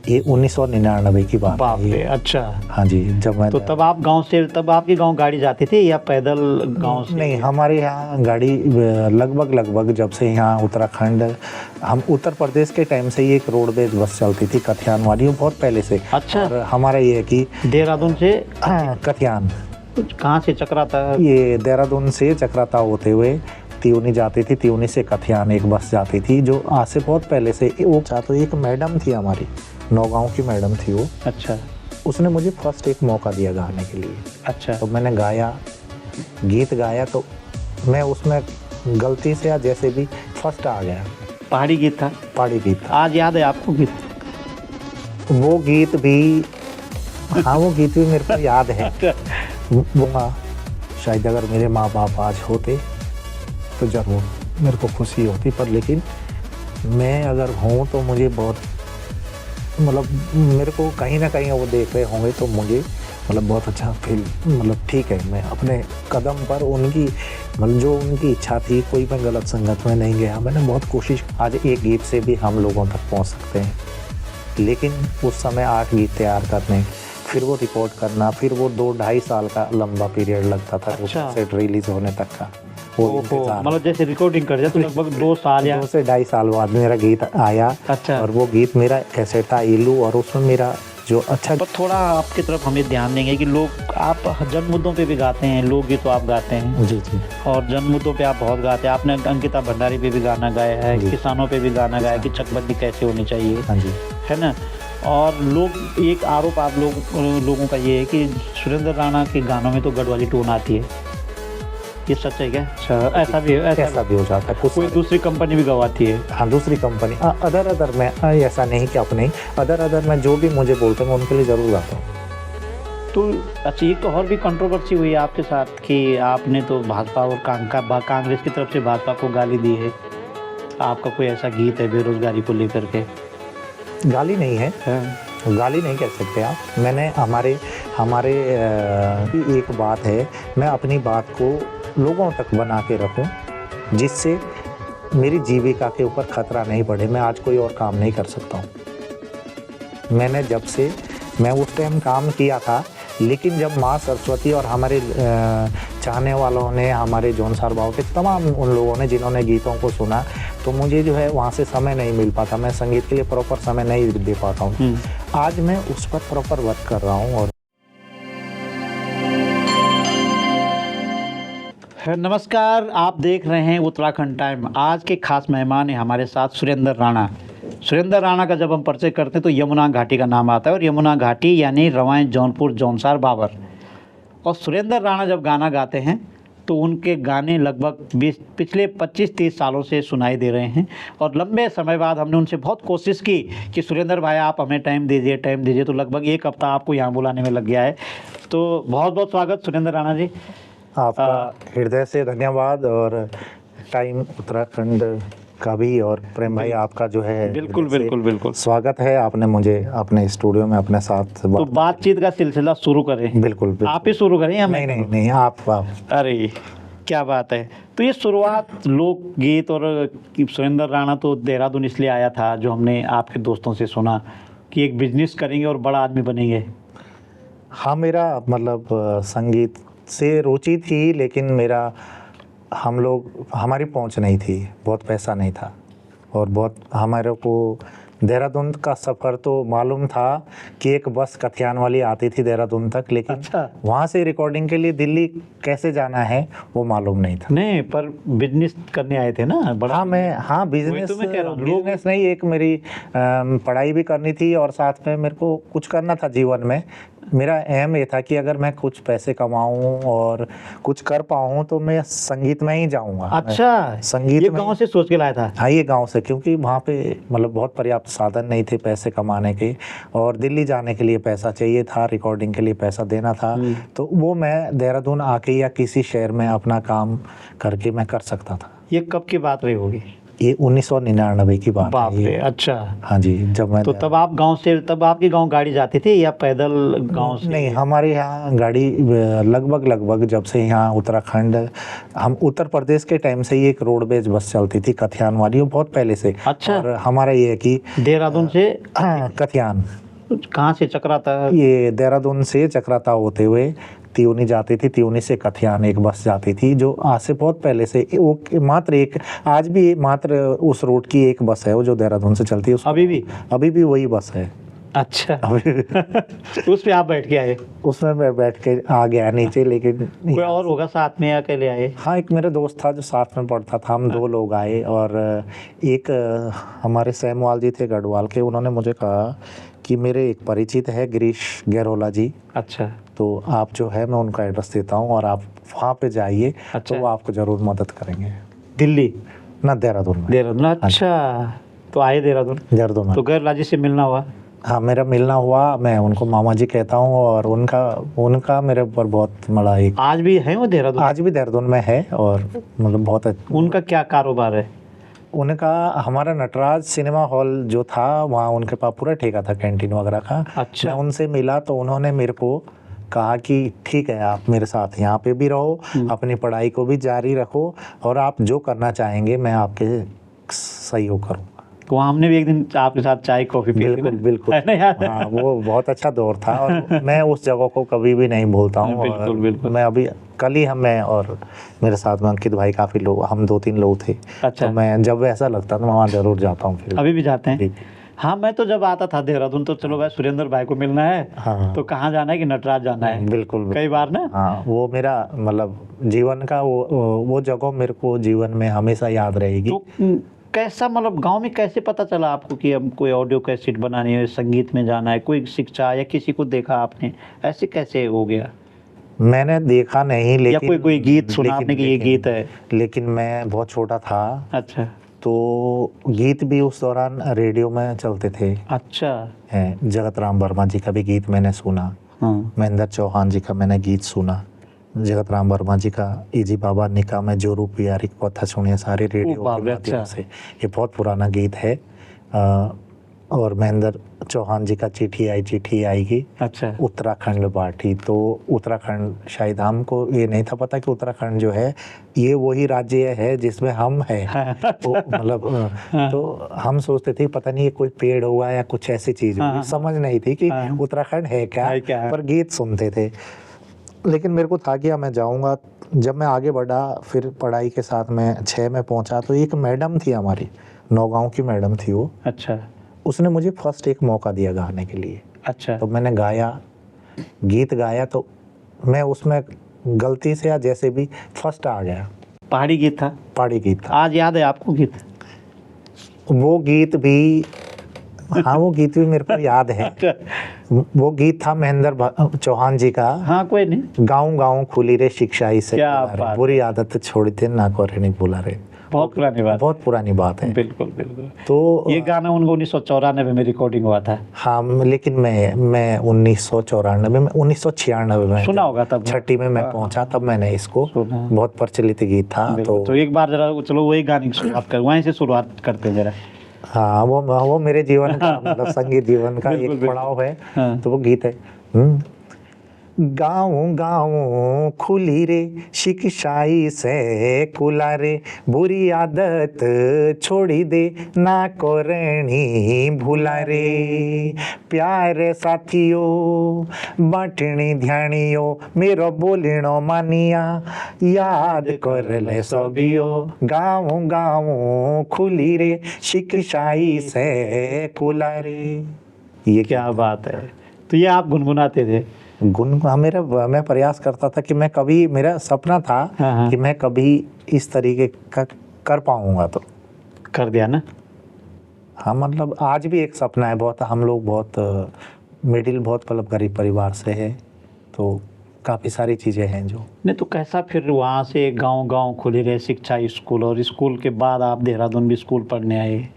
ये 1999 की बात बाप है रे, ये। अच्छा। हाँ जी, जब मैं तो तब आप गांव से, तब आपके गांव गाड़ी जाती थी या पैदल गांव से? नहीं, हमारे यहाँ गाड़ी लगभग जब से यहाँ उत्तराखंड, हम उत्तर प्रदेश के टाइम से ही एक रोडवेज बस चलती थी कथियान वाली, वो बहुत पहले से। अच्छा। और हमारा ये है कि देहरादून से कथियान, कहाँ से चक्राता? ये देहरादून से चक्राता होते हुए त्यूनी जाती थी, त्यूनी से कथियान एक बस जाती थी, जो आज से बहुत पहले से। वो तो एक मैडम थी हमारी, नौगांव की मैडम थी वो। अच्छा। उसने मुझे फर्स्ट एक मौका दिया गाने के लिए। अच्छा। तो मैंने गाया, गीत गाया, तो मैं उसमें गलती से या जैसे भी फर्स्ट आ गया। पहाड़ी गीत था? पहाड़ी गीत था। आज याद है आपको गीत? वो गीत भी, हाँ वो गीत भी मेरे को याद है। वो शायद अगर मेरे माँ बाप आज होते तो जरूर मेरे को खुशी होती, पर लेकिन मैं अगर हूँ तो मुझे बहुत, मतलब मेरे को कहीं ना कहीं वो देख रहे होंगे तो मुझे मतलब बहुत अच्छा फील, मतलब ठीक है, मैं अपने कदम पर उनकी, मतलब जो उनकी इच्छा थी, कोई मैं गलत संगत में नहीं गया। मैंने बहुत कोशिश, आज एक गीत से भी हम लोगों तक पहुंच सकते हैं, लेकिन उस समय 8 गीत तैयार करने, फिर वो रिकॉर्ड करना, फिर वो 2-2.5 साल का लंबा पीरियड लगता था अच्छा। सेट रिलीज होने तक का। वो इंतजार, मतलब जैसे रिकॉर्डिंग कर दिया तो लगभग 2 साल या 2 से 2.5 साल बाद मेरा गीत आया। अच्छा। और वो गीत मेरा कैसे था, इलू, और उसमें मेरा जो अच्छा। पर थोड़ा आपकी तरफ हमें ध्यान देंगे कि लोग, आप जन मुद्दों पे भी गाते हैं, लोकगीत तो आप गाते हैं। जी जी। और जन मुद्दों पे आप बहुत गाते हैं। आपने अंकिता भंडारी पे भी गाना गाया है, किसानों पे भी गाना गाया कि चकबंदी कैसे होनी चाहिए, हाँ जी। है ना। और लोग, एक आरोप आप लोगों का ये है कि सुरेंद्र राणा के गानों में तो गढ़वाली टोन आती है, ये सच है क्या? ऐसा भी हो जाता है, कुछ कोई दूसरी कंपनी भी गवाती है? हाँ, दूसरी कंपनी अदर में ऐसा नहीं कि अपने अदर में जो भी मुझे बोलते हैं मैं उनके लिए ज़रूर गाता हूँ। तो अच्छा, ये तो और भी कंट्रोवर्सी हुई है आपके साथ कि आपने तो भाजपा और कांग्रेस की तरफ से भाजपा को गाली दी है। आपका कोई ऐसा गीत है बेरोजगारी को लेकर के? गाली नहीं है, गाली नहीं कह सकते आप। मैंने हमारे एक बात है, मैं अपनी बात को लोगों तक बना के रखूं, जिससे मेरी जीविका के ऊपर खतरा नहीं पड़े। मैं आज कोई और काम नहीं कर सकता हूं। मैं उस टाइम काम किया था, लेकिन जब माँ सरस्वती और हमारे चाहने वालों ने, हमारे जौनसार भाव के तमाम उन लोगों ने जिन्होंने गीतों को सुना, तो मुझे जो है वहाँ से समय नहीं मिल पाता, मैं संगीत के लिए प्रॉपर समय नहीं दे पाता हूँ। आज मैं उस पर प्रॉपर वर्क कर रहा हूँ। और नमस्कार, आप देख रहे हैं उत्तराखंड टाइम। आज के खास मेहमान हैं हमारे साथ सुरेंद्र राणा। सुरेंद्र राणा का जब हम परिचय करते हैं तो यमुना घाटी का नाम आता है, और यमुना घाटी यानी रवाएं, जौनपुर, जौनसार, बाबर। और सुरेंद्र राणा जब गाना गाते हैं तो उनके गाने लगभग पिछले 25-30 सालों से सुनाई दे रहे हैं। और लंबे समय बाद हमने उनसे बहुत कोशिश की कि सुरेंद्र भाई आप हमें टाइम दीजिए, तो लगभग 1 हफ्ता आपको यहाँ बुलाने में लग गया है। तो बहुत बहुत स्वागत सुरेंद्र राणा जी। आपका हृदय से धन्यवाद, और टाइम उत्तराखंड का भी, और प्रेम भाई आपका जो है बिल्कुल स्वागत है। आपने मुझे अपने स्टूडियो में अपने साथ तो बातचीत का सिलसिला शुरू करें? बिल्कुल। आप ही शुरू करें या मैं? नहीं, आप। अरे क्या बात है। तो ये शुरुआत लोकगीत, और सुरेंद्र राणा तो देहरादून इसलिए आया था, जो हमने आपके दोस्तों से सुना कि एक बिजनेस करेंगे और बड़ा आदमी बनेंगे। हाँ, मेरा मतलब संगीत से रुचि थी, लेकिन हमारी पहुंच नहीं थी, बहुत पैसा नहीं था, और बहुत हमारे को देहरादून का सफ़र तो मालूम था कि एक बस कथियान वाली आती थी देहरादून तक, लेकिन अच्छा। वहाँ से रिकॉर्डिंग के लिए दिल्ली कैसे जाना है वो मालूम नहीं था। नहीं, पर बिजनेस करने आए थे ना बड़ा? बिजनेस नहीं, एक मेरी पढ़ाई भी करनी थी, और साथ में मेरे को कुछ करना था जीवन में। मेरा एम ये था कि अगर मैं कुछ पैसे कमाऊं और कुछ कर पाऊं तो मैं संगीत में ही जाऊंगा। अच्छा, संगीत ये गांव से सोच के लाया था? हाँ, ये गांव से, क्योंकि वहाँ पे मतलब बहुत पर्याप्त साधन नहीं थे पैसे कमाने के, और दिल्ली जाने के लिए पैसा चाहिए था, रिकॉर्डिंग के लिए पैसा देना था, तो वो मैं देहरादून आके या किसी शहर में अपना काम करके मैं कर सकता था। ये कब की बात रही होगी? ये 1999 की बात बाप है ये। रे, अच्छा। हाँ जी, जब मैं तो तब आप गांव से, तब आपके गांव गाड़ी जाती थी या पैदल गांव से? नहीं, हमारे यहाँ गाड़ी लगभग जब से यहाँ उत्तराखंड, हम उत्तर प्रदेश के टाइम से ही एक रोडवेज बस चलती थी कथियान वाली, वो बहुत पहले से। अच्छा। और हमारा ये है कि देहरादून से कथियान, कहाँ से चक्राता? ये देहरादून से चक्राता होते हुए त्यूनी जाती थी, त्यूनी से कथियान एक बस जाती थी, जो आज से बहुत पहले से वो मात्र एक, आज भी मात्र उस रूट की एक बस है वो जो देहरादून से चलती है। अभी भी वही बस है। अच्छा। उस पे आप बैठ के आए? उसमें मैं बैठ के आ गया नीचे, लेकिन कोई और होगा साथ में या अकेले आए? हाँ, एक मेरा दोस्त था जो साथ में पढ़ता था, हम 2 लोग आए। और एक हमारे सैमवाल जी थे गढ़वाल के, उन्होंने मुझे कहा कि मेरे एक परिचित है गिरीश गैरोला जी, अच्छा। तो आप जो है मैं उनका एड्रेस देता हूँ और आप वहाँ पे जाइए। अच्छा। तो वो आपको ज़रूर मदद करेंगे। दिल्ली? ना, देहरादून में। देहरादून, अच्छा। तो आए देहरादून में। तो गैरोला जी से मिलना हुआ? हाँ, मेरा मिलना हुआ। मैं उनको मामा जी कहता हूँ और उनका मेरे ऊपर बहुत बड़ा एक, आज भी है वो देहरादून? आज भी देहरादून में है। और मतलब बहुत उनका क्या कारोबार है? उनका हमारा नटराज सिनेमा हॉल जो था वहाँ उनके पास पूरा ठेका था कैंटीन वगैरह का। अच्छा। मैं उनसे मिला तो उन्होंने मेरे को कहा कि ठीक है, आप मेरे साथ यहाँ पे भी रहो, अपनी पढ़ाई को भी जारी रखो, और आप जो करना चाहेंगे मैं आपके सहयोग करूँगा। तो वहाँ हमने भी एक दिन आपके साथ चाय कॉफ़ी पी थी ना? बिल्कुल। है ना यार? हाँ, वो बहुत अच्छा दौर था और मैं उस जगह को कभी भी नहीं भूलता हूँ। बिल्कुल, बिल्कुल। मैं अभी कल ही मैं और मेरे साथ में अंकित भाई, काफ़ी लोग, हम 2-3 लोग थे। अच्छा। तो मैं जब ऐसा लगता था मैं वहाँ ज़रूर जाता हूँ। फिर अभी भी जाते हैं? जी। हाँ, मैं तो जब आता था देहरादून तो चलो भाई सुरेंद्र भाई को मिलना है। हाँ। तो कहाँ जाना है कि नटराज जाना है? बिल्कुल। कई बार ना। हाँ, वो मेरा मतलब जीवन का वो जगह मेरे को जीवन में हमेशा याद रहेगी। तो कैसा, मतलब गांव में कैसे पता चला आपको कि अब कोई ऑडियो कैसेट बनानी है, संगीत में जाना है? कोई शिक्षा या किसी को देखा आपने, ऐसे कैसे हो गया? मैंने देखा नहीं, लेकिन या कोई गीत सुना आपने कि ये गीत है? लेकिन मैं बहुत छोटा था। अच्छा। तो गीत भी उस दौरान रेडियो में चलते थे। अच्छा। जगत राम वर्मा जी का भी गीत मैंने सुना। हाँ। महेंद्र चौहान जी का मैंने गीत सुना। जगत राम वर्मा जी का इजी बाबा निका में जो रूप प्यारी कथा सुनिए सारे रेडियो के माध्यम से, ये बहुत पुराना गीत है। और महेंद्र चौहान जी का चिट्ठी आएगी। अच्छा। उत्तराखंड बाटी, तो उत्तराखंड शायद हमको ये नहीं था पता कि उत्तराखंड जो है ये वही राज्य है जिसमें हम है। तो मतलब तो हम सोचते थे पता नहीं ये कोई पेड़ हुआ या कुछ ऐसी चीज, समझ नहीं थी कि उत्तराखंड है क्या, पर गीत सुनते थे। लेकिन मेरे को था कि मैं जाऊंगा। जब मैं आगे बढ़ा, फिर पढ़ाई के साथ में 6 में पहुंचा, तो एक मैडम थी हमारी, नौगांव की मैडम थी वो। अच्छा। उसने मुझे फर्स्ट एक मौका दिया गाने के लिए। अच्छा। तो मैंने गीत गाया, तो मैं उसमें गलती से या जैसे भी फर्स्ट आ गया। पहाड़ी गीत था? पहाड़ी गीत था। आज याद है आपको गीत? वो गीत भी, हाँ, वो गीत भी मेरे को याद है। वो गीत था महेंद्र चौहान जी का। हाँ, कोई नहीं। गाँव खुली रे शिक्षा से बुरी आदत छोड़ी थे ना को रे नहीं भूला रे। बहुत पुरानी बात है। बिल्कुल। तो ये गाना उनको 1994 में रिकॉर्डिंग हुआ था। हाँ, लेकिन मैं 1996 में सुना होगा तब। छठी में मैं पहुंचा, तब मैंने इसको, बहुत प्रचलित गीत था। तो एक बार जरा चलो वही गाने की शुरुआत कर, वहीं से शुरुआत करते हैं जरा। हाँ, वो मेरे जीवन का मतलब संगीत जीवन का एक पड़ाव है। तो वो गीत है, गाँव खुली रे शिक्षाई से कुला रे, बुरी आदत छोड़ी दे ना कोरणी भूला रे, प्यारे साथियों बाटनी ध्यानियो मेरो बोलनो मानिया, याद कर ले सबियो, गाँव खुली रे शिक्षाई से कुला रे। ये क्या बात है। तो ये आप गुनगुनाते थे? मैं प्रयास करता था कि मैं कभी, मेरा सपना था कि मैं कभी इस तरीके का कर पाऊंगा, तो कर दिया ना। हाँ, मतलब आज भी एक सपना है। बहुत हम लोग बहुत मतलब गरीब परिवार से है, तो काफ़ी सारी चीज़ें हैं जो नहीं। तो कैसा फिर वहाँ से गांव खुले रहे शिक्षा स्कूल, और स्कूल के बाद आप देहरादून भी स्कूल पढ़ने आए,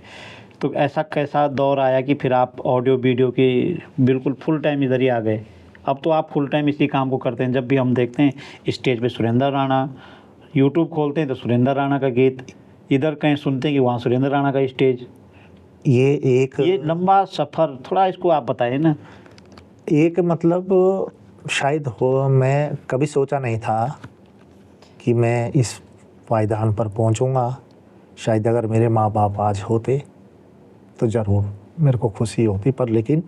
तो ऐसा कैसा दौर आया कि फिर आप ऑडियो वीडियो की बिल्कुल फुल टाइम इधर ही आ गए? अब तो आप फुल टाइम इसी काम को करते हैं। जब भी हम देखते हैं स्टेज पे सुरेंद्र राणा, यूट्यूब खोलते हैं तो सुरेंद्र राणा का गीत, इधर कहीं सुनते हैं कि वहाँ सुरेंद्र राणा का स्टेज, ये लंबा सफ़र, थोड़ा इसको आप बताइए ना। एक मतलब शायद हो, मैं कभी सोचा नहीं था कि मैं इस पायदान पर पहुंचूंगा। शायद अगर मेरे माँ बाप आज होते तो ज़रूर मेरे को खुशी होती, पर लेकिन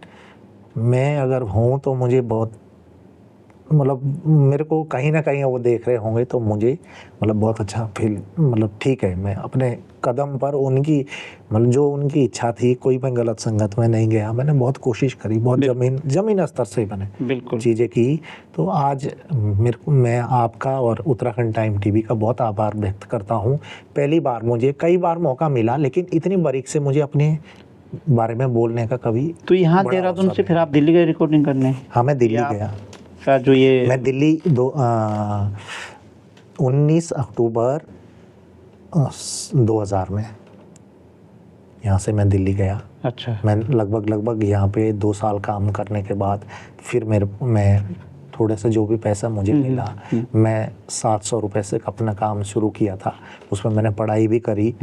मैं अगर हूँ तो मुझे बहुत मतलब मेरे को कहीं ना कहीं वो देख रहे होंगे तो मुझे मतलब बहुत अच्छा फील, मतलब ठीक है, मैं अपने कदम पर उनकी मतलब जो उनकी इच्छा थी, कोई मैं गलत संगत में नहीं गया, मैंने बहुत कोशिश करी, बहुत ज़मीन स्तर से मैंने बिल्कुल चीज़ें की। तो आज मेरे को, मैं आपका और उत्तराखंड टाइम टीवी का बहुत आभार व्यक्त करता हूँ। पहली बार मुझे, कई बार मौका मिला, लेकिन इतनी बारीक से मुझे अपने बारे में बोलने का कभी। तो यहाँ देहरादून से फिर आप दिल्ली गए रिकॉर्डिंग करने? हाँ, मैं दिल्ली गया। जो ये मैं दिल्ली 19 अक्टूबर 2000 में यहाँ से मैं दिल्ली गया। अच्छा। मैं लगभग यहाँ पे 2 साल काम करने के बाद फिर मैं थोड़े से जो भी पैसा मुझे मिला, मैं 700 रुपये से अपना काम शुरू किया था। उसमें मैंने पढ़ाई भी करी।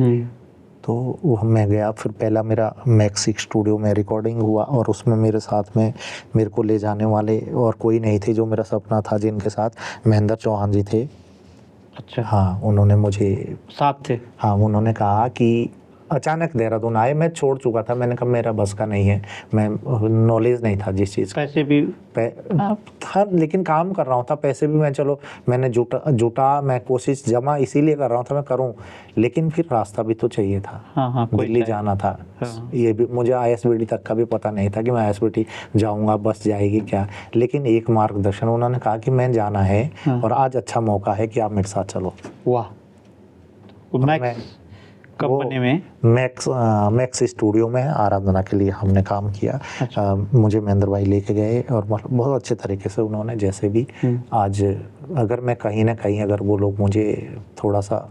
तो वो मैं गया, फिर पहला मेरा मैक्सिक स्टूडियो में रिकॉर्डिंग हुआ, और उसमें मेरे साथ में मेरे को ले जाने वाले और कोई नहीं थे, जो मेरा सपना था, जिनके साथ महेंद्र चौहान जी थे। अच्छा। हाँ, उन्होंने मुझे साथ थे। हाँ, उन्होंने कहा कि अचानक देहरादून आए, मैं छोड़ चुका था, मैंने कहा मेरा बस का नहीं है, मैं नॉलेज नहीं था जिस चीज़, पैसे भी था, लेकिन काम कर रहा हूँ था, पैसे भी मैं चलो मैंने जुटा मैं कोशिश जमा इसीलिए कर रहा हूँ था, मैं करूँ, लेकिन फिर रास्ता भी तो चाहिए था। हाँ, दिल्ली जाना था। हाँ। ये भी मुझे ISBT तक का भी पता नहीं था कि मैं ISBT जाऊँगा, बस जाएगी क्या, लेकिन एक मार्गदर्शन, उन्होंने कहा कि मैं जाना है। हाँ। और आज अच्छा मौका है कि आप मेरे साथ चलो। वाह। कंपनी में मैक्स स्टूडियो में आराधना के लिए हमने काम किया। अच्छा। मुझे महेंद्र भाई लेके गए और बहुत अच्छे तरीके से उन्होंने, जैसे भी आज अगर मैं कहीं ना कहीं, अगर वो लोग मुझे थोड़ा सा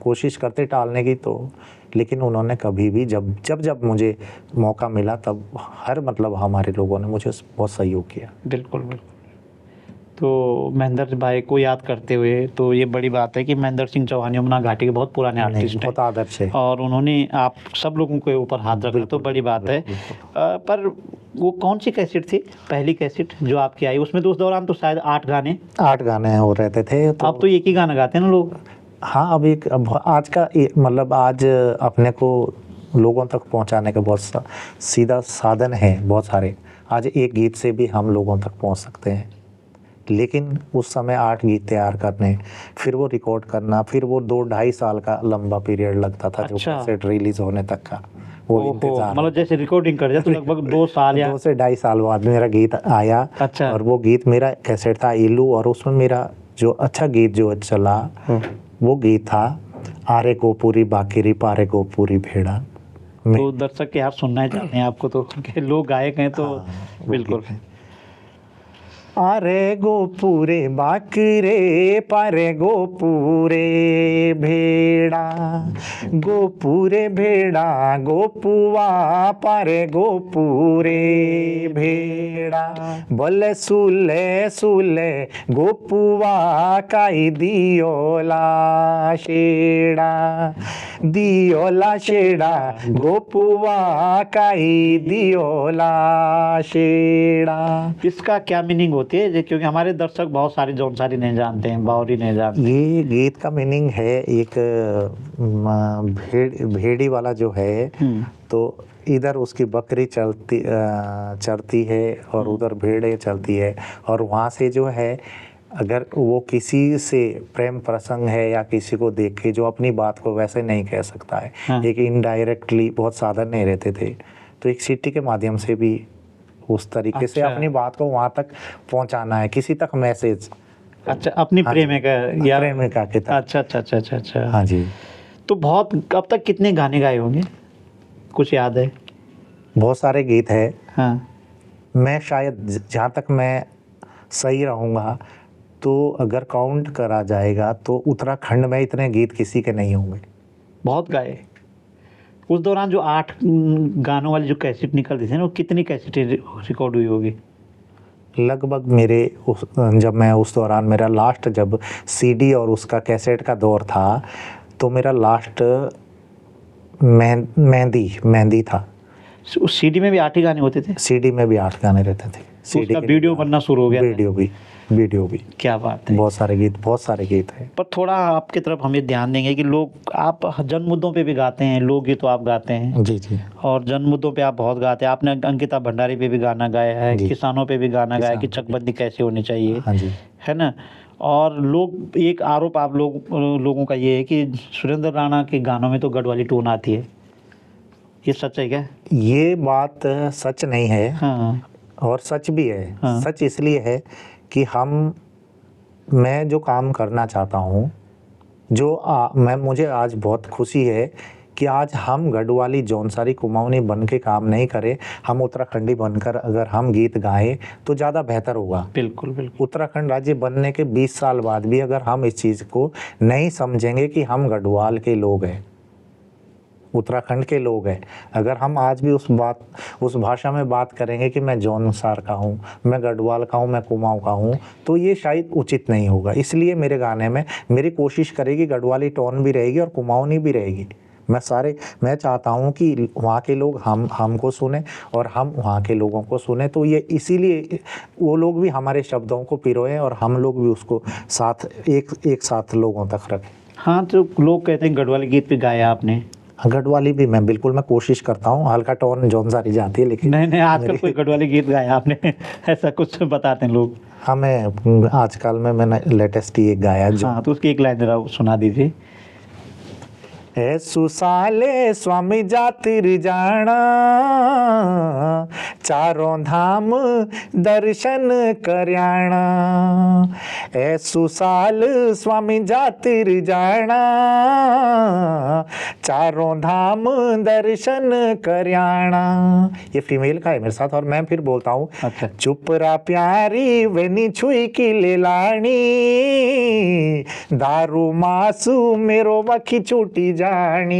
कोशिश करते टालने की, तो लेकिन उन्होंने कभी भी जब मुझे मौका मिला, तब हर मतलब हमारे लोगों ने मुझे बहुत सहयोग किया। बिल्कुल बिल्कुल। तो महेंद्र भाई को याद करते हुए, तो ये बड़ी बात है कि महेंद्र सिंह चौहान यमुना घाटी के बहुत पुराने आर्टिस्ट हैं, बहुत आदर्श है, और उन्होंने आप सब लोगों के ऊपर हाथ रखा, तो बड़ी बात है। पर वो कौन सी कैसेट थी, पहली कैसेट जो आपकी आई, उसमें तो उस दौरान तो शायद 8 गाने हो रहते थे। तो अब तो एक ही गाना गाते हैं ना लोग। हाँ, अब आज का मतलब आज अपने को लोगों तक पहुंचाने का बहुत सीधा साधन है, बहुत सारे। आज एक गीत से भी हम लोगों तक पहुंच सकते हैं, लेकिन उस समय 8 गीत तैयार करने, फिर वो रिकॉर्ड करना, फिर वो 2-2.5 साल का लंबा पीरियड लगता था। अच्छा। जो कैसेट रिलीज होने तक का वो इंतजार, मतलब जैसे रिकॉर्डिंग कर दिया तो लगभग 2 साल या 2 से 2.5 साल बाद मेरा गीत आया। अच्छा। और वो गीत मेरा कैसेट था इलू, और उसमें मेरा जो अच्छा गीत जो चला, वो गीत था आरे गोपुरी बाकिरी पारे गोपुरी भेड़ा। तो दर्शक के यार सुनना ही चाहते हैं आपको, तो लोग गायक हैं, तो बिल्कुल। आरे गोपुरे बाकरे पारे गोपुरे भेड़ा, गोपुरे भेड़ा गोपुआ पारे गोपुरे भेड़ा, बोले सुले सुले गोपुआ काई दियोला शेड़ा, दियोला शेड़ा गोपुआ काई दियोला शेड़ा। इसका क्या मीनिंग होती है, क्योंकि हमारे दर्शक बहुत सारे जौनसारी नहीं जानते हैं, बावरी नहीं जानते। ये गीत का मीनिंग है, एक भेड़ी वाला जो है, तो इधर उसकी बकरी चरती है और उधर भेड़े चलती है, और वहाँ से जो है अगर वो किसी से प्रेम प्रसंग है या किसी को देख के जो अपनी बात को वैसे नहीं कह सकता है। हाँ। एक इनडायरेक्टली बहुत साधन नहीं रहते थे, तो एक सिटी के माध्यम से भी उस तरीके। अच्छा। से अपनी बात को वहाँ तक पहुँचाना है, किसी तक मैसेज। अच्छा, अपनी प्रेमिका या प्रेमिका के तक। अच्छा अच्छा अच्छा अच्छा अच्छा। हाँ जी। तो बहुत, अब तक कितने गाने गाए होंगे, कुछ याद है? बहुत सारे गीत है। हाँ। मैं शायद जहाँ तक मैं सही रहूँगा, तो अगर काउंट करा जाएगा तो उत्तराखंड में इतने गीत किसी के नहीं होंगे। बहुत गाए। उस दौरान जो 8 गानों वाली जो कैसेट निकलती थी ना, वो कितनी कैसेटें रिकॉर्ड हुई होगी? लगभग मेरे जब मैं उस दौरान मेरा लास्ट जब CD और उसका कैसेट का दौर था, तो मेरा लास्ट मेहंदी था। उस सीडी में भी 8 ही गाने होते थे? सीडी में भी 8 गाने रहते थे। तो उसका वीडियो बनना शुरू हो गया था? वीडियो भी। क्या बात है। बहुत सारे गीत हैं। पर थोड़ा आपकी तरफ हम ये ध्यान देंगे कि लोग, आप जन मुद्दों पे भी गाते हैं, लोकगीत तो आप गाते हैं जी जी। और जन मुद्दों पे आप बहुत गाते हैं। आपने अंकिता भंडारी पे भी गाना गाया है, जी। किसानों पे भी गाना गाया कि किसान पे चकबंदी कैसे होनी चाहिए, हाँ जी। है ना। और लोग, एक आरोप आप लोगों का ये है कि सुरेंद्र राणा के गानों में तो गढ़वाली टोन आती है, ये सच है क्या? ये बात सच नहीं है। हाँ और सच भी है। हाँ। सच इसलिए है कि मैं जो काम करना चाहता हूँ, मुझे आज बहुत खुशी है कि आज हम गढ़वाली, जौनसारी, कुमाऊनी बन के काम नहीं करें, हम उत्तराखंडी बनकर अगर हम गीत गाएं तो ज़्यादा बेहतर होगा। बिल्कुल बिल्कुल। उत्तराखंड राज्य बनने के 20 साल बाद भी अगर हम इस चीज़ को नहीं समझेंगे कि हम गढ़वाल के लोग हैं, उत्तराखंड के लोग हैं, अगर हम आज भी उस भाषा में बात करेंगे कि मैं जौनसार का हूँ, मैं गढ़वाल का हूँ, मैं कुमाऊँ का हूँ, तो ये शायद उचित नहीं होगा। इसलिए मेरे गाने में मेरी कोशिश करेगी गढ़वाली टोन भी रहेगी और कुमाऊनी भी रहेगी। मैं चाहता हूँ कि वहाँ के लोग हमको सुने और हम वहाँ के लोगों को सुने। तो ये इसीलिए वो लोग भी हमारे शब्दों को पिरोएं और हम लोग भी उसको एक साथ लोगों तक रखें। हाँ, तो लोग कहते हैं गढ़वाली गीत भी गाया आपने। गढ़वाली भी मैं कोशिश करता हूँ। हल्का टोन जौनसारी जाती है, लेकिन नहीं, आजकल कोई गढ़वाली गीत गाया आपने? ऐसा कुछ बताते हैं लोग। हाँ, मैं आजकल में मैंने लेटेस्ट ही एक गाया जो। हाँ, तो उसकी एक लाइन जरा सुना दीजिए। ए सुसाले स्वामी जातिर जाना, चारों धाम दर्शन करयाना। ए सुसाल स्वामी जातिर जाना, चारों धाम दर्शन करयाना। ये फीमेल का है मेरे साथ, और मैं फिर बोलता हूँ। अच्छा। चुपरा प्यारी वेनी छुई की लेलानी, दारू मासू मेरो वखी छूटी जानी।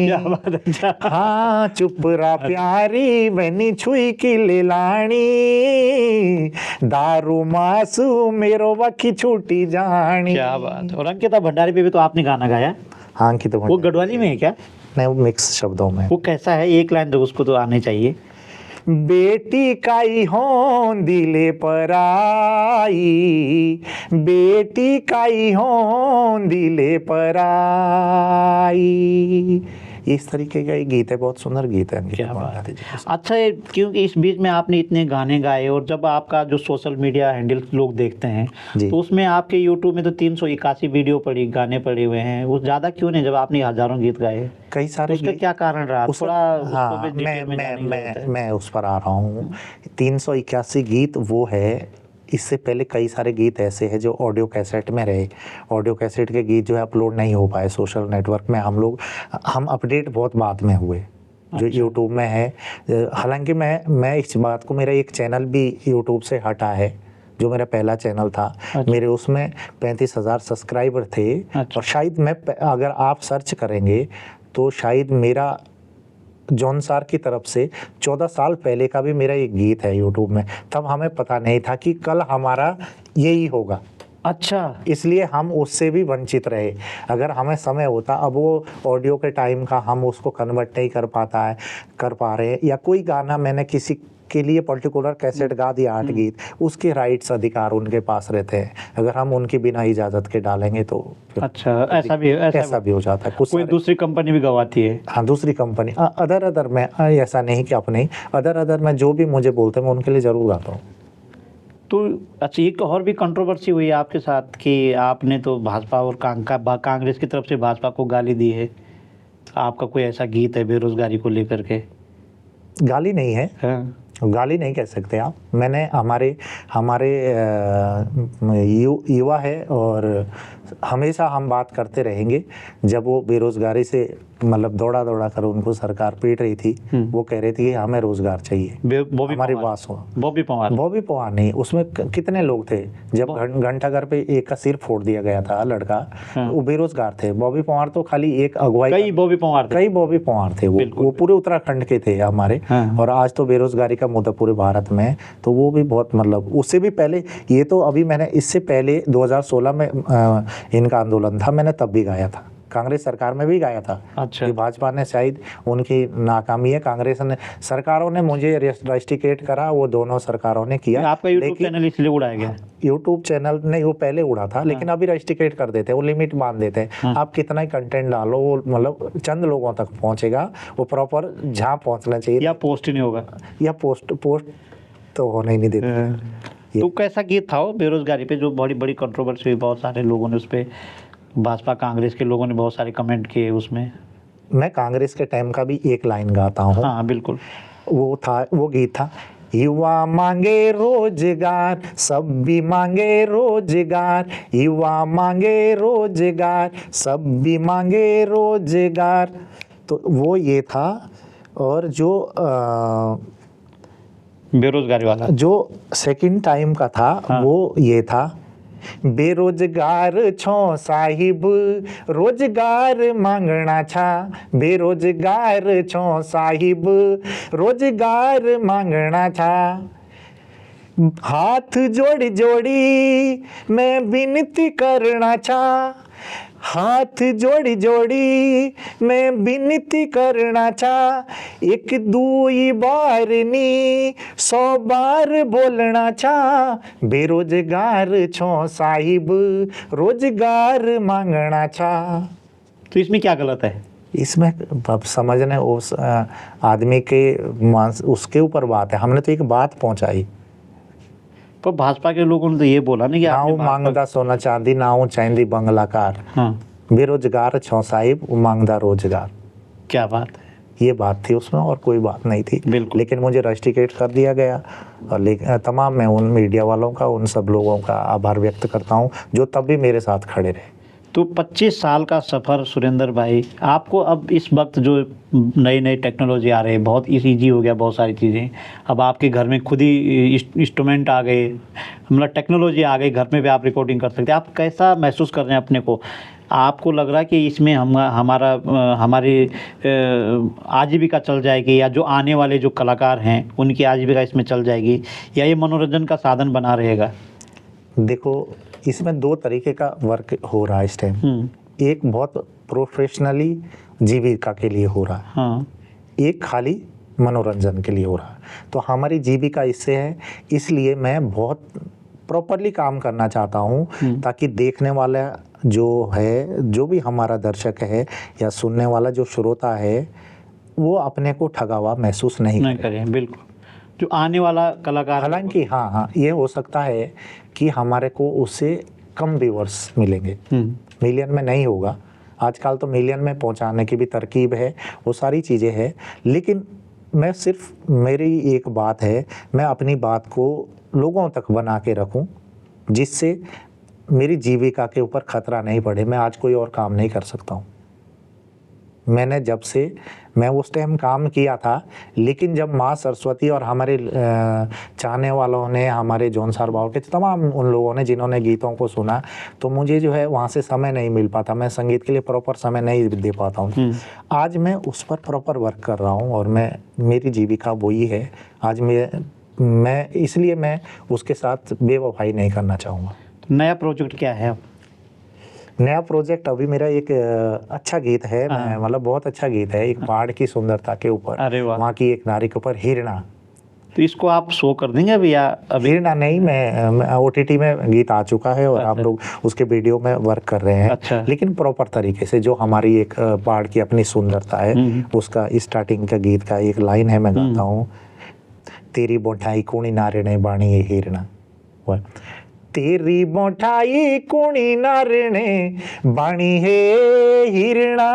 क्या बात है, क्या? हाँ, चुपरा प्यारी वेनी छुई की लेलानी, दारू मासू मेरो वखी छूटी जानी। क्या बात है। और अंकिता भंडारी पे भी तो आपने गाना गाया? हाँ, अंकिता वो गढ़वाली में है क्या? नहीं, वो मिक्स शब्दों में। वो कैसा है? एक लाइन तो उसको तो आनी चाहिए। बेटी काई हो दिले पर आई, बेटी काई हो दिले पर आई। इस तरीके का एक गीत है, बहुत सुंदर गीत है। क्या बात है। अच्छा, क्योंकि इस बीच में आपने इतने गाने गाए और जब आपका जो सोशल मीडिया हैंडल लोग देखते हैं तो उसमें आपके यूट्यूब में तो 381 वीडियो गाने पड़े हुए हैं। वो ज़्यादा क्यों नहीं, जब आपने हज़ारों गीत गाए? कई सारे उसका क्या कारण रहा? थोड़ा हाँ, मैं उस पर आ रहा हूँ। 381 गीत वो है। इससे पहले कई सारे गीत ऐसे हैं जो ऑडियो कैसेट में रहे। ऑडियो कैसेट के गीत जो है अपलोड नहीं हो पाए सोशल नेटवर्क में। हम अपडेट बहुत बाद में हुए जो यूट्यूब में है। हालांकि मैं इस बात को, मेरा एक चैनल भी यूट्यूब से हटा है जो मेरा पहला चैनल था। मेरे उसमें 35,000 सब्सक्राइबर थे। और शायद अगर आप सर्च करेंगे तो शायद मेरा जौनसार की तरफ से 14 साल पहले का भी मेरा एक गीत है यूट्यूब में। तब हमें पता नहीं था कि कल हमारा यही होगा। अच्छा, इसलिए हम उससे भी वंचित रहे। अगर हमें समय होता, अब वो ऑडियो के टाइम का हम उसको कन्वर्ट नहीं कर पा रहे हैं, या कोई गाना मैंने किसी के लिए पर्टिकुलर कैसेट गा दिया 8 गीत, उसके राइट्स अधिकार उनके पास रहते हैं। अगर हम उनकी बिना इजाज़त के डालेंगे तो अच्छा, ऐसा भी हो जाता है। कोई दूसरी कंपनी भी गवाती है। हाँ, दूसरी कंपनी अदर में, ऐसा नहीं कि अपने अदर में जो भी मुझे बोलते हैं मैं उनके लिए ज़रूर गाता हूँ। तो अच्छा, एक और भी कंट्रोवर्सी हुई आपके साथ कि आपने तो भाजपा और कांग्रेस की तरफ से भाजपा को गाली दी है। आपका कोई ऐसा गीत है बेरोजगारी को लेकर के? गाली नहीं है। हाँ। गाली नहीं कह सकते आप। मैंने हमारे युवा है और हमेशा हम बात करते रहेंगे। जब वो बेरोजगारी से मतलब दौड़ा कर उनको सरकार पीट रही थी, वो कह रही थी कि हमें रोजगार चाहिए, हमारी बात सुनो। बॉबी पवार नहीं, उसमें कितने लोग थे। जब घंटाघर पे एक का सिर फोड़ दिया गया था लड़का, वो बेरोजगार थे। बॉबी पवार तो खाली एक अगुवाई, कई बॉबी पवार थे। वो पूरे उत्तराखंड के थे हमारे। और आज तो बेरोजगारी का मुद्दा पूरे भारत में। तो वो भी बहुत, मतलब उससे भी पहले, ये तो अभी मैंने इससे पहले 2016 में इनका आंदोलन था, मैंने तब भी गाया था। कांग्रेस सरकार में भी गाया था अच्छा। कि भाजपा ने शायद उनकी नाकामी है, कांग्रेस ने सरकारों ने मुझे रस्टिकेट करा, वो दोनों सरकारों ने किया। आपका यूट्यूब चैनल इसलिए उड़ाया गया? यूट्यूब चैनल नहीं, वो पहले उड़ा था, लेकिन अभी रस्टिकेट कर देते हैं, वो लिमिट बांध देते हैं। आप कितना ही कंटेंट डालो, वो मतलब चंद लोगों तक पहुंचेगा, वो प्रॉपर जहाँ पहुंचना चाहिए। या पोस्ट ही नहीं होगा? या पोस्ट तो होने ही नहीं देते। तो कैसा गीत था वो बेरोजगारी पे, जो बड़ी बड़ी कंट्रोवर्सी हुई, बहुत सारे लोगों ने उस पर, भाजपा कांग्रेस के लोगों ने बहुत सारे कमेंट किए उसमें। मैं कांग्रेस के टाइम का भी एक लाइन गाता हूँ। हाँ बिल्कुल। वो गीत था, युवा मांगे रोजगार, सब भी मांगे रोजगार, युवा मांगे रोजगार, सब भी मांगे रोजगार। तो वो ये था। और जो बेरोजगारी वाला जो सेकंड टाइम का था, हाँ। वो ये था, बेरोजगार छो साहिब, रोजगार मांगना छा, बेरोजगार छो साहिब, रोजगार मांगना छा। हाथ जोड़ी जोड़ी मैं विनती करना छा, हाथ जोड़ी जोड़ी मैं विनती करना चा, एक दुई बार नी 100 बार बोलना चा, बेरोजगार छो साहिब, रोजगार मांगना चा। तो इसमें क्या गलत है? इसमें अब समझने उस आदमी के उसके ऊपर बात है, हमने तो एक बात पहुंचाई। पर भाजपा के लोगों ने तो ये बोला नहीं कि ना वो मांगदा सोना चांदी, ना वो चांदी बंगला कार, हाँ। बेरोजगार छो साहिब, वो मांगदा रोजगार। क्या बात है, ये बात थी उसमें, और कोई बात नहीं थी। बिल्कुल। लेकिन मुझे रस्टिकेट कर दिया गया। और तमाम मैं उन मीडिया वालों का, उन सब लोगों का आभार व्यक्त करता हूँ जो तब भी मेरे साथ खड़े रहे। तो 25 साल का सफ़र सुरेंद्र भाई, आपको अब इस वक्त जो नई नई टेक्नोलॉजी आ रही है, बहुत ईजी हो गया बहुत सारी चीज़ें, अब आपके घर में खुद ही इंस्ट्रूमेंट आ गए, मतलब टेक्नोलॉजी आ गई, घर में भी आप रिकॉर्डिंग कर सकते हैं। आप कैसा महसूस कर रहे हैं अपने को? आपको लग रहा है कि इसमें हमारी आजीविका चल जाएगी, या जो आने वाले जो कलाकार हैं उनकी आजीविका इसमें चल जाएगी, या ये मनोरंजन का साधन बना रहेगा? देखो, इसमें 2 तरीके का वर्क हो रहा है इस टाइम। एक बहुत प्रोफेशनली जीविका के लिए हो रहा है, हाँ। एक खाली मनोरंजन के लिए हो रहा है। तो हमारी जीविका इससे है, इसलिए मैं बहुत प्रॉपरली काम करना चाहता हूँ, ताकि देखने वाला जो है, जो भी हमारा दर्शक है या सुनने वाला जो श्रोता है, वो अपने को ठगा हुआ महसूस नहीं करे। बिल्कुल, जो आने वाला कलाकार, हालांकि हाँ, ये हो सकता है कि हमारे को उससे कम व्यूअर्स मिलेंगे, मिलियन में नहीं होगा। आजकल तो मिलियन में पहुंचाने की भी तरकीब है, वो सारी चीज़ें हैं। लेकिन मैं सिर्फ, मेरी एक बात है, मैं अपनी बात को लोगों तक बना के रखूं, जिससे मेरी जीविका के ऊपर खतरा नहीं पड़े। मैं आज कोई और काम नहीं कर सकता हूं। मैंने जब से, मैं उस टाइम काम किया था, लेकिन जब माँ सरस्वती और हमारे चाहने वालों ने, हमारे जौनसार बाबू के तमाम उन लोगों ने जिन्होंने गीतों को सुना, तो मुझे जो है वहाँ से समय नहीं मिल पाता, मैं संगीत के लिए प्रॉपर समय नहीं दे पाता हूँ। आज मैं उस पर प्रॉपर वर्क कर रहा हूँ, और मेरी जीविका वही है। आज मैं इसलिए मैं उसके साथ बेवफाई नहीं करना चाहूँगा। तो नया प्रोजेक्ट क्या है अब? नया प्रोजेक्ट अभी मेरा एक अच्छा गीत है, मतलब बहुत अच्छा गीत है, एक पहाड़ की सुंदरता के ऊपर, अरे वाह, वहाँ की एक नारी के ऊपर, हिरणा। तो इसको आप शो कर देंगे अभी, या अभी? हिरणा नहीं, मैं OTT में गीत आ चुका है, और हम लोग उसके वीडियो में वर्क कर रहे हैं। अच्छा। लेकिन प्रॉपर तरीके से, जो हमारी एक पहाड़ की अपनी सुंदरता है, उसका स्टार्टिंग का गीत का एक लाइन है, मैं गाता हूँ, तेरी बोठाई कुणी नारिणे बाणी ये हिरणा। तेरी बोठाई कुणी नारिणे बाणी हे हिरणा,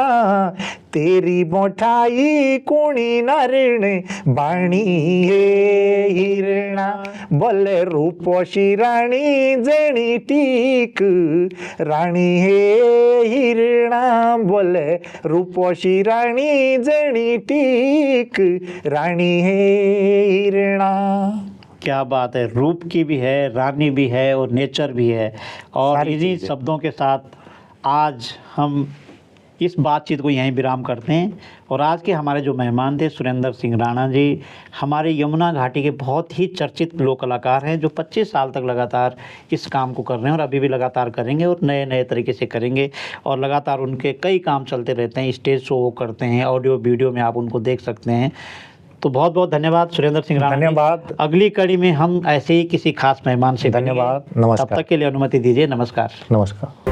तेरी बोठाई कुणी नारिणे बाणी हे हिरणा, बोले रूपोशी राणी जणी टीक राणी हे हिरणा, बोले रूपोशी राणी जणी टीक राणी हे हिरणा। क्या बात है, रूप की भी है, रानी भी है, और नेचर भी है। और इन्हीं शब्दों के साथ आज हम इस बातचीत को यहीं विराम करते हैं। और आज के हमारे जो मेहमान थे सुरेंद्र सिंह राणा जी, हमारे यमुना घाटी के बहुत ही चर्चित लोक कलाकार हैं, जो 25 साल तक लगातार इस काम को कर रहे हैं और अभी भी लगातार करेंगे और नए नए तरीके से करेंगे। और लगातार उनके कई काम चलते रहते हैं, स्टेज शो वो करते हैं, ऑडियो वीडियो में आप उनको देख सकते हैं। तो बहुत बहुत धन्यवाद सुरेंद्र सिंह राणा जी। धन्यवाद। अगली कड़ी में हम ऐसे ही किसी खास मेहमान से धन्यवाद। मिलेंगे। नमस्कार। तब तक के लिए अनुमति दीजिए। नमस्कार। नमस्कार।